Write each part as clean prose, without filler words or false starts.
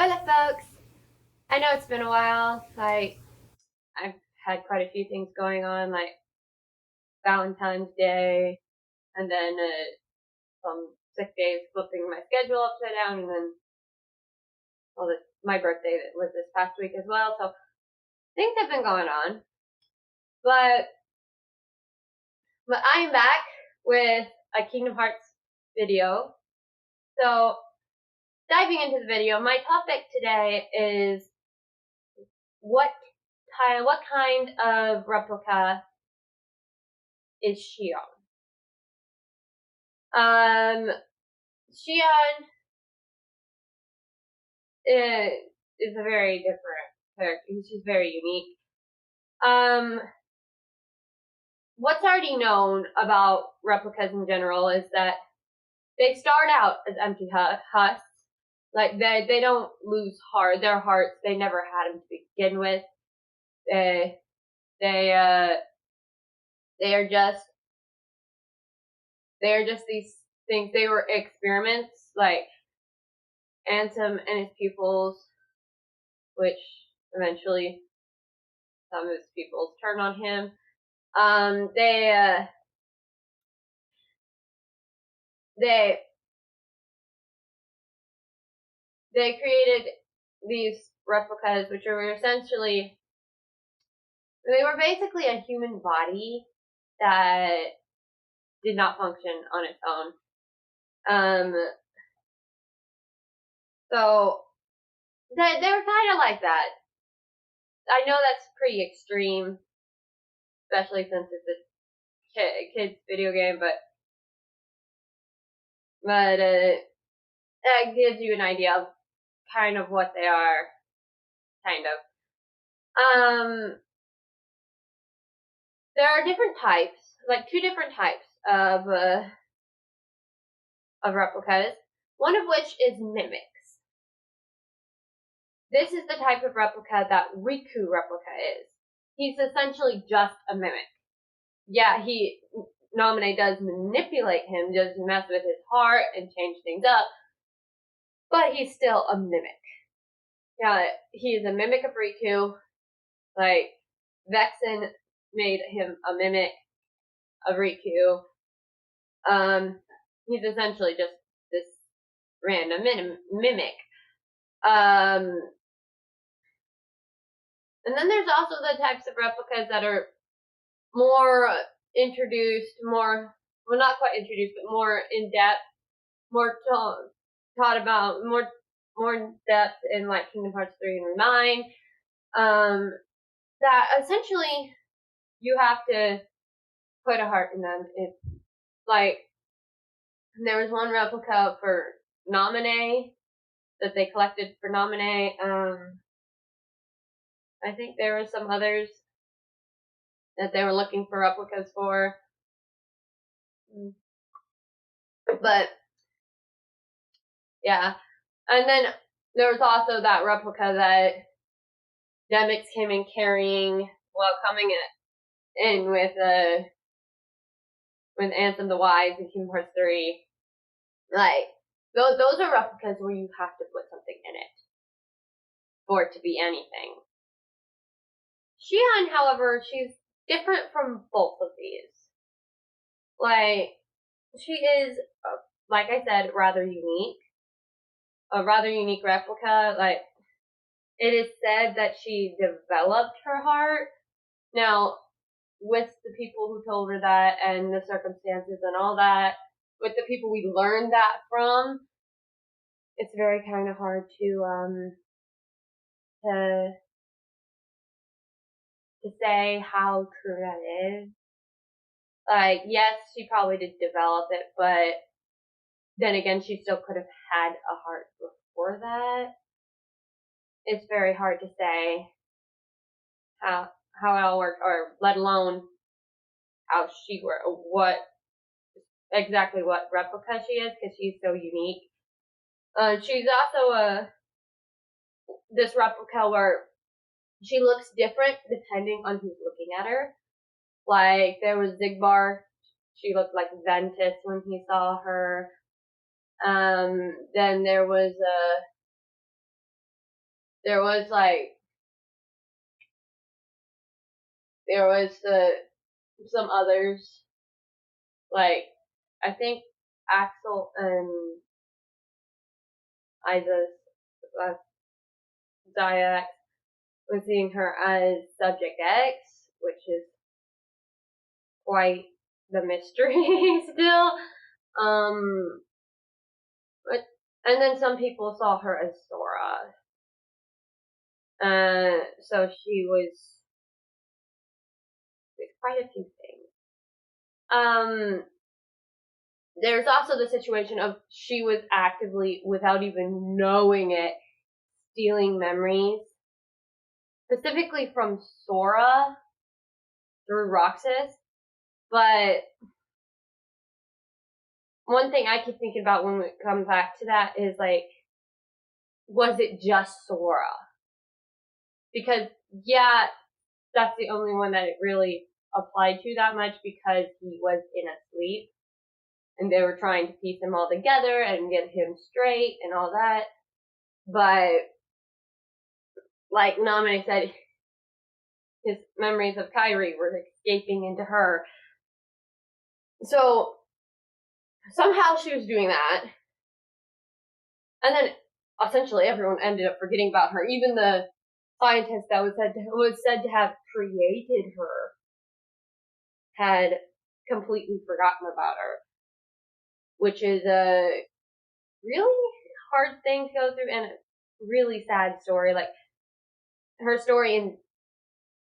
Hola, folks. I know it's been a while. I've had quite a few things going on, like Valentine's Day, and then some sick days flipping my schedule upside down, and then my birthday that was this past week as well. So things have been going on, but I am back with a Kingdom Hearts video. So diving into the video, my topic today is what kind of replica is Xion? Xion is a very different character. She's very unique. What's already known about replicas in general is that they start out as empty husks. Like they don't lose their hearts. They never had them to begin with. They they uh they are just these things. They were experiments, like Ansem and his pupils, which eventually some of his pupils turned on him. They created these replicas, which were essentially, they were basically a human body that did not function on its own. So they were kind of like that. I know that's pretty extreme, especially since it's a kid's video game, but that gives you an idea of kind of what they are, kind of. There are different types, like two different types of replicas, one of which is mimics. This is the type of replica that Riku replica is. He's essentially just a mimic. Yeah, Naminé does manipulate him, does mess with his heart and change things up, but he's still a mimic. Yeah, he's a mimic of Riku. Like, Vexen made him a mimic of Riku. He's essentially just this random mimic. And then there's also the types of replicas that are more introduced, well, not quite introduced, but more in depth, more taught about, more in depth in like Kingdom Hearts 3 and 9. That essentially you have to put a heart in them. It's like, there was one replica for Naminé that they collected for Naminé. I think there were some others that they were looking for replicas for. But yeah. And then there was also that replica that Demix came in carrying, well, coming in with Ansem the Wise and Kingdom Hearts 3. Like, those are replicas where you have to put something in it for it to be anything. Xion, however, she's different from both of these. Like, she is, like I said, rather unique. A rather unique replica. Like, it is said that she developed her heart. Now, with the people who told her that and the circumstances and all that, with the people we learned that from, it's very kind of hard to say how true that is. Like, yes, she probably did develop it, but then again, she still could have had a heart before that. It's very hard to say how it all worked, or let alone how she worked, exactly what replica she is, because she's so unique. She's also this replica where she looks different depending on who's looking at her. Like, there was Zigbar, she looked like Ventus when he saw her. Then there was there was some others, like I think Axel and Isis, Zyax, was seeing her as Subject X, which is quite the mystery still. But and then some people saw her as Sora. So she was quite a few things. There's also the situation of she was actively, without even knowing it, stealing memories, specifically from Sora through Roxas. But one thing I keep thinking about when we come back to that is like, was it just Sora? Because yeah, that's the only one that it really applied to that much, because he was in a sleep and they were trying to piece him all together and get him straight and all that. But like Namine said, his memories of Kairi were escaping into her. So somehow she was doing that. And then essentially everyone ended up forgetting about her. Even the scientist that was said to have created her had completely forgotten about her, which is a really hard thing to go through and a really sad story. Like, her story in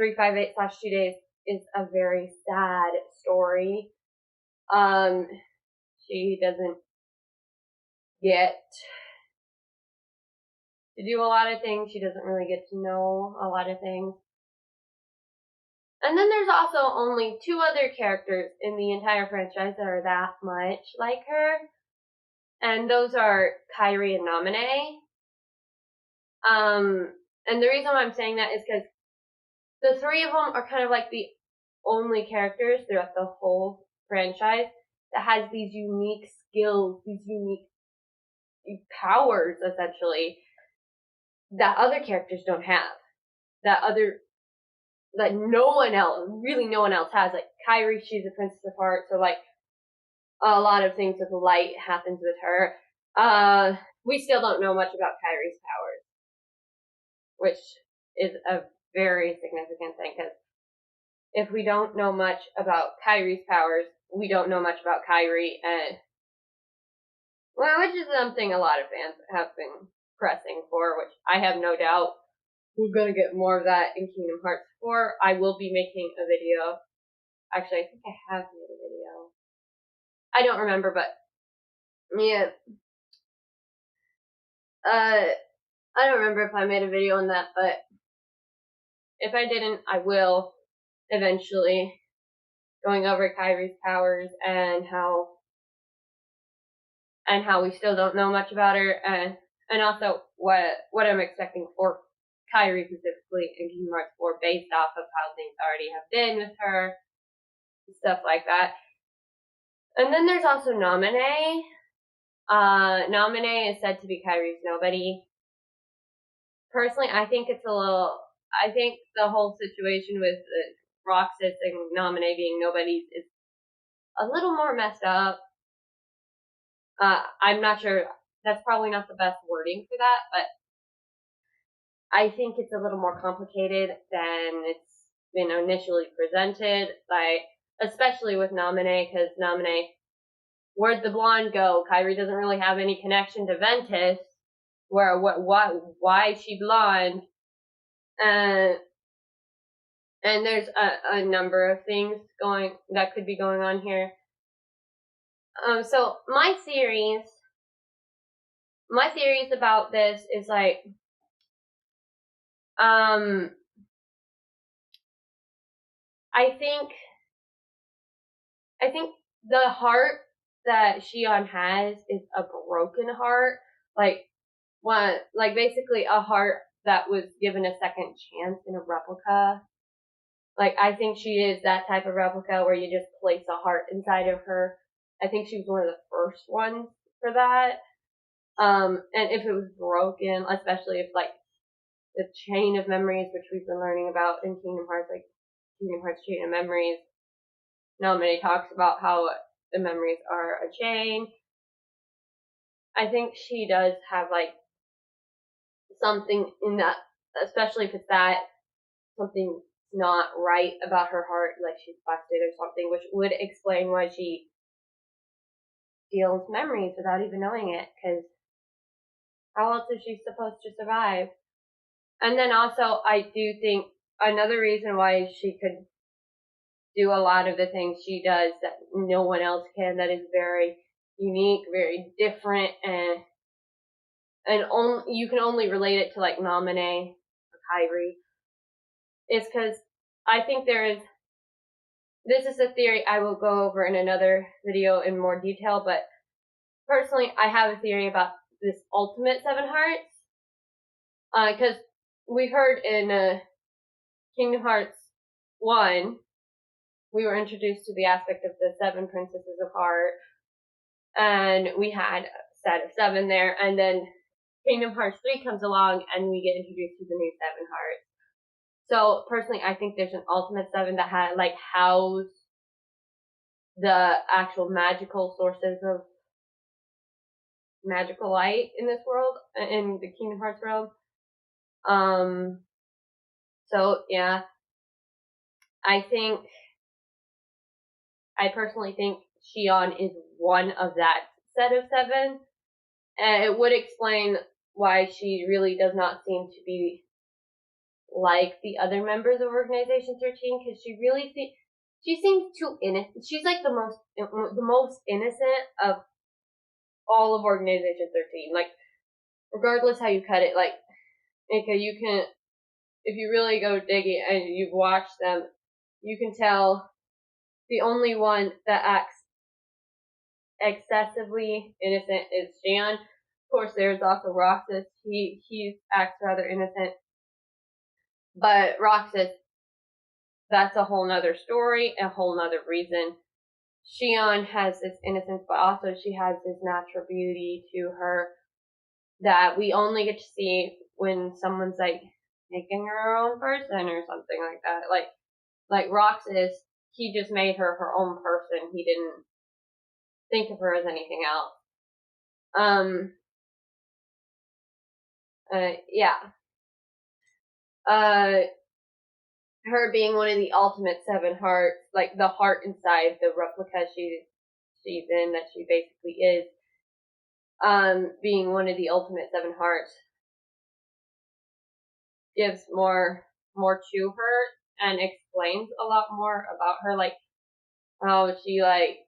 358/2 days is a very sad story. She doesn't get to do a lot of things. She doesn't really get to know a lot of things. And then there's also only 2 other characters in the entire franchise that are that much like her. And those are Kairi and Namine. And the reason why I'm saying that is because the 3 of them are kind of like the only characters throughout the whole franchise that has these unique skills, these unique powers, essentially, that other characters don't have. That no one else has. Like, Kairi, she's a Princess of Heart, so like, a lot of things with light happens with her. We still don't know much about Kairi's powers, which is a very significant thing, because if we don't know much about Kairi's powers, we don't know much about Kairi, and which is something a lot of fans have been pressing for, which I have no doubt we're gonna get more of that in Kingdom Hearts 4. I will be making a video. Actually, I think I have made a video. I don't remember, but yeah. I don't remember if I made a video on that, but if I didn't, I will eventually, going over Kairi's powers and how we still don't know much about her, and also what I'm expecting for Kairi specifically in Kingdom Hearts 4 based off of how things already have been with her, stuff like that. And then there's also Namine. Namine is said to be Kairi's nobody. Personally, I think the whole situation with Roxas and Namine being nobodies is a little more messed up. I'm not sure, that's probably not the best wording for that, but I think it's a little more complicated than it's been initially presented, like, especially with Namine, because Namine, where'd the blonde go? Kairi doesn't really have any connection to Ventus. Why is she blonde? And there's a number of things that could be going on here. So my theories about this is like, I think the heart that Xion has is a broken heart, basically a heart that was given a second chance in a replica. Like, I think she is that type of replica where you just place a heart inside of her. I think she was one of the first ones for that. And if it was broken, especially if like the chain of memories, which we've been learning about in Kingdom Hearts, like Kingdom Hearts Chain of Memories. Naminé talks about how the memories are a chain. I think she does have like something in that, especially if it's that something not right about her heart, like she's busted or something, which would explain why she steals memories without even knowing it, because how else is she supposed to survive? And then also, I do think another reason why she could do a lot of the things she does that no one else can, that is very unique, very different, and you can only relate it to like Naminé or Kairi, is because I think this is a theory I will go over in another video in more detail, but personally I have a theory about this ultimate seven hearts, because we heard in Kingdom Hearts 1, we were introduced to the aspect of the seven princesses of heart, and we had a set of seven there, and then Kingdom Hearts 3 comes along, and we get introduced to the new seven hearts. So, personally, I think there's an ultimate seven that house the actual magical sources of magical light in this world, in the Kingdom Hearts world. So, yeah. I personally think Xion is one of that set of seven. And it would explain why she really does not seem to be like the other members of Organization 13, because she seems too innocent. She's like the most innocent of all of Organization 13. Like, regardless how you cut it, like, okay, you can, if you really go digging and you've watched them, you can tell the only one that acts excessively innocent is Xion. Of course, there's also Roxas. He acts rather innocent. But Roxas, that's a whole nother story, a whole nother reason. Xion has this innocence, but also she has this natural beauty to her that we only get to see when someone's like making her own person or something like that. Like Roxas, he just made her own person. He didn't think of her as anything else. Yeah. Her being one of the ultimate seven hearts, like the heart inside the replica she's in, that she basically is, being one of the ultimate seven hearts gives more to her and explains a lot more about her, like how she like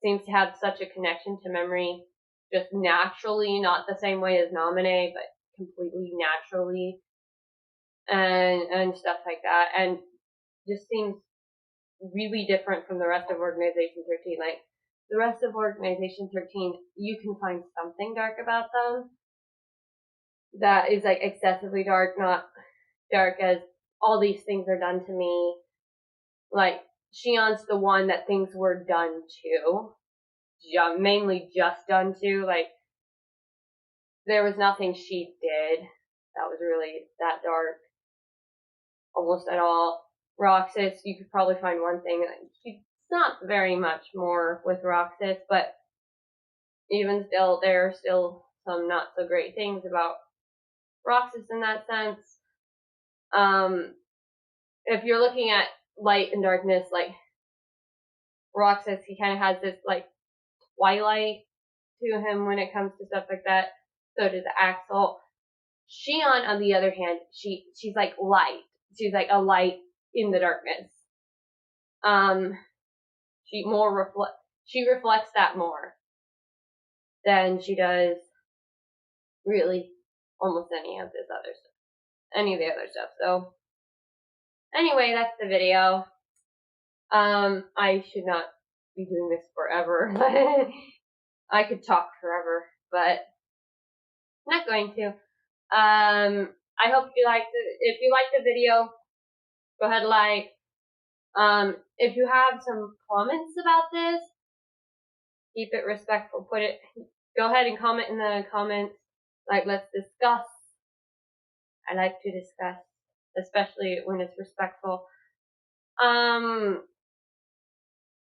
seems to have such a connection to memory just naturally, not the same way as Naminé, but completely naturally, and stuff like that, and just seems really different from the rest of Organization 13. Like, the rest of Organization 13, you can find something dark about them that is like excessively dark, not dark as all these things are done to me. Like, Xion's the one that things were done to, mainly just done to. Like, there was nothing she did that was really that dark, almost at all. Roxas, you could probably find one thing. She's not very much more with Roxas, but even still, there are still some not so great things about Roxas in that sense. If you're looking at light and darkness, like Roxas, he kind of has this like twilight to him when it comes to stuff like that. So does Axel. Xion, on the other hand, she's like light. She's like a light in the darkness. She reflects that more than she does really almost any of the other stuff. So anyway, that's the video. I should not be doing this forever. I could talk forever, but I'm not going to. I hope you liked it. If you liked the video, go ahead and like. If you have some comments about this, keep it respectful. Go ahead and comment in the comments. Like, let's discuss I like to discuss, especially when it's respectful.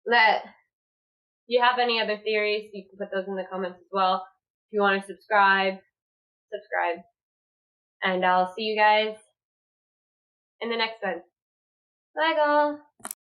Let you have any other theories, you can put those in the comments as well. If you want to subscribe. And I'll see you guys in the next one. Bye, y'all.